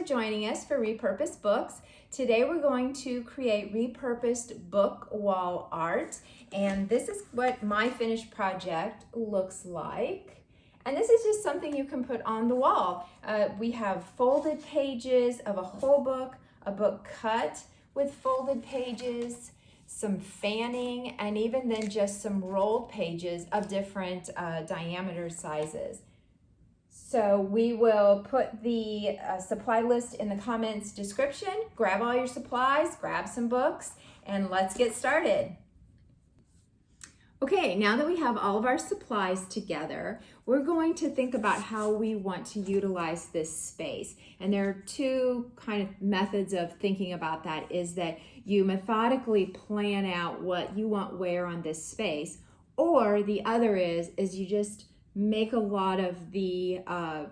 joining us for Repurposed Books. Today we're going to create repurposed book wall art, and this is what my finished project looks like. And this is just something you can put on the wall. We have folded pages of a whole book, a book cut with folded pages, some fanning, and even then just some rolled pages of different diameter sizes. So we will put the supply list in the comments description. Grab all your supplies, grab some books, and let's get started. Okay, now that we have all of our supplies together, we're going to think about how we want to utilize this space. And there are two kind of methods of thinking about that, is that you methodically plan out what you want where on this space, or the other is you just make a lot of the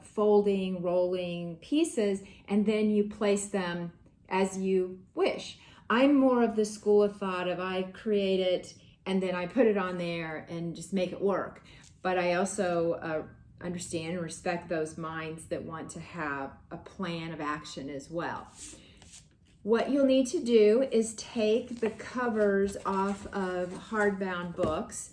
folding, rolling pieces, and then you place them as you wish. I'm more of the school of thought of I create it and then I put it on there and just make it work. But I also understand and respect those minds that want to have a plan of action as well. What you'll need to do is take the covers off of hardbound books.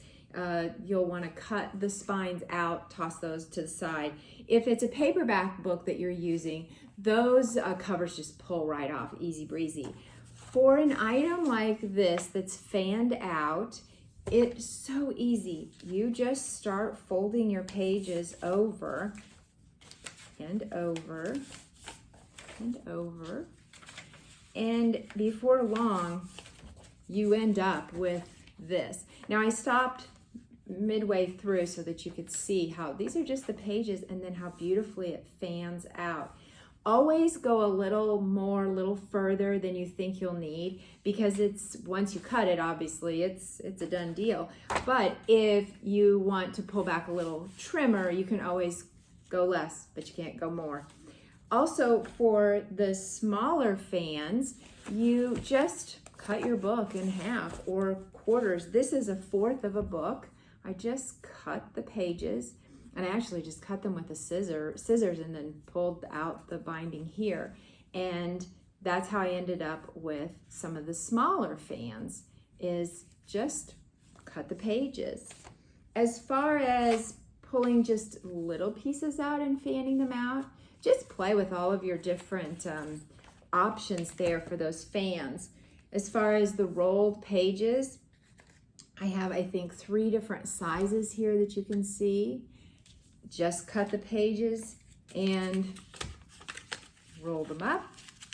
You'll want to cut the spines out, toss those to the side. If it's a paperback book that you're using, those covers just pull right off, easy breezy. For an item like this that's fanned out, it's so easy. You just start folding your pages over and over and over, and before long you end up with this. Now I stopped midway through so that you could see how these are just the pages and then how beautifully it fans out. Always go a little further than you think you'll need, because it's once you cut it, obviously it's a done deal. But if you want to pull back a little trimmer, you can always go less, but you can't go more. Also, for the smaller fans, you just cut your book in half or quarters. This is 1/4 of a book. I just cut the pages, and I actually just cut them with a scissors and then pulled out the binding here. And that's how I ended up with some of the smaller fans, is just cut the pages. As far as pulling just little pieces out and fanning them out, just play with all of your different options there for those fans. As far as the rolled pages, I have, I think, 3 different sizes here that you can see. Just cut the pages and roll them up.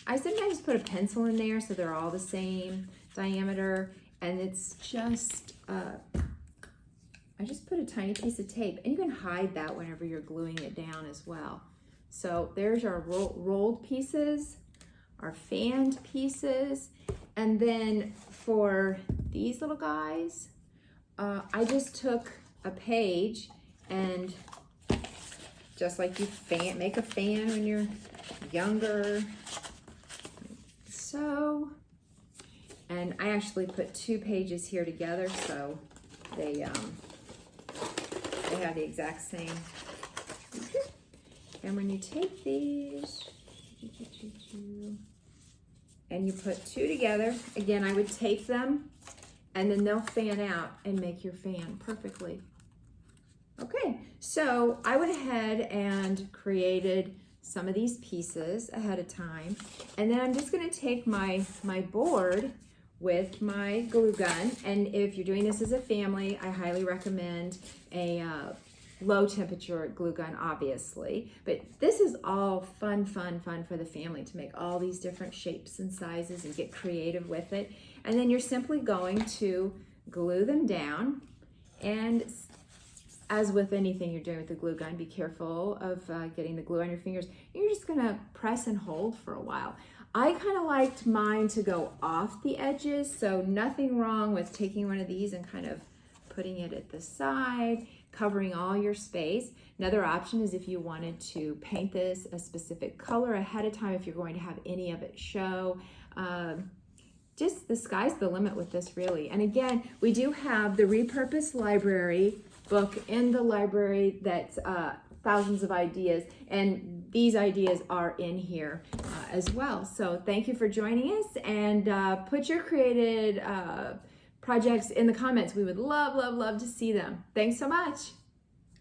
I sometimes put a pencil in there so they're all the same diameter, and it's just, I just put a tiny piece of tape, and you can hide that whenever you're gluing it down as well. So there's our rolled pieces, our fanned pieces, and then for these little guys, I just took a page and just like you make a fan when you're younger, so, and I actually put 2 pages here together so they have the exact same. And when you take these and you put 2 together, again, I would tape them, and then they'll fan out and make your fan perfectly. Okay, so I went ahead and created some of these pieces ahead of time, and then I'm just gonna take my board with my glue gun, and if you're doing this as a family, I highly recommend a low temperature glue gun, obviously, but this is all fun for the family to make all these different shapes and sizes and get creative with it. And then you're simply going to glue them down, and as with anything you're doing with the glue gun, be careful of getting the glue on your fingers. You're just gonna press and hold for a while. I kind of liked mine to go off the edges, so nothing wrong with taking one of these and kind of putting it at the side, covering all your space. Another option is if you wanted to paint this a specific color ahead of time, if you're going to have any of it show. Just the sky's the limit with this, really. And again, we do have the Repurposed Library book in the library that's thousands of ideas, and these ideas are in here as well. So thank you for joining us, and put your created projects in the comments. We would love, love, love to see them. Thanks so much.